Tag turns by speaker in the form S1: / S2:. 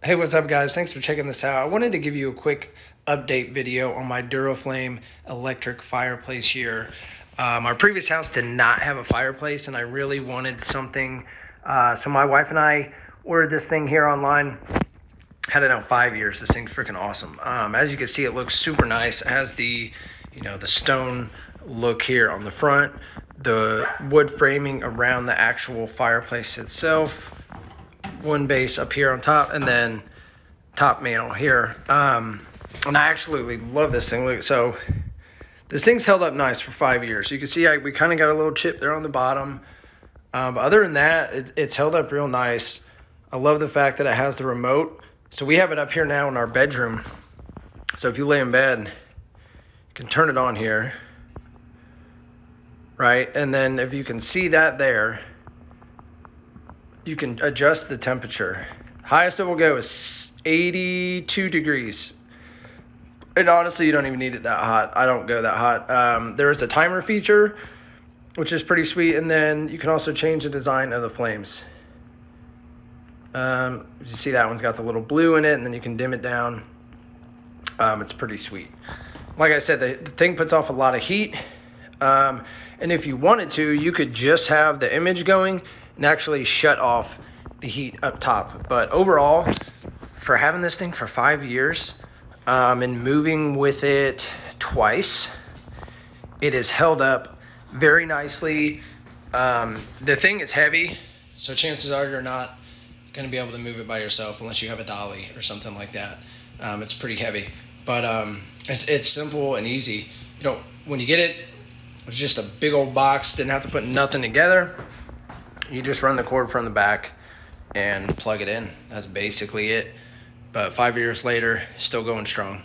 S1: Hey, what's up, guys? Thanks for checking this out. I wanted to give you a quick update video on my duraflame electric fireplace here. Our previous house did not have a fireplace, and I really wanted something. So my wife and I ordered this thing here online. Had it out 5 years. This thing's freaking awesome. As you can see, it looks super nice. It has the stone look here on the front, the wood framing around the actual fireplace itself, one base up here on top, and then top mantle here. And I absolutely love this thing. Look, so this thing's held up nice for 5 years. You can see we kind of got a little chip there on the bottom, but other than that, it's held up real nice. I love the fact that it has the remote. So we have it up here now in our bedroom. So if you lay in bed, you can turn it on here, right? And then if you can see that there, you can adjust the temperature. Highest it will go is 82 degrees. And honestly, you don't even need it that hot. I don't go that hot. There is a timer feature, which is pretty sweet. And then you can also change the design of the flames. You see that one's got the little blue in it, and then you can dim it down. It's pretty sweet. Like I said, the thing puts off a lot of heat. And if you wanted to, you could just have the image going and actually shut off the heat up top. But overall, for having this thing for 5 years and moving with it twice, it is held up very nicely. The thing is heavy, so chances are you're not going to be able to move it by yourself unless you have a dolly or something like that. It's pretty heavy, but it's simple and easy. When you get it, it's just a big old box. Didn't have to put nothing together. You just run the cord from the back and plug it in. That's basically it. But 5 years later, still going strong.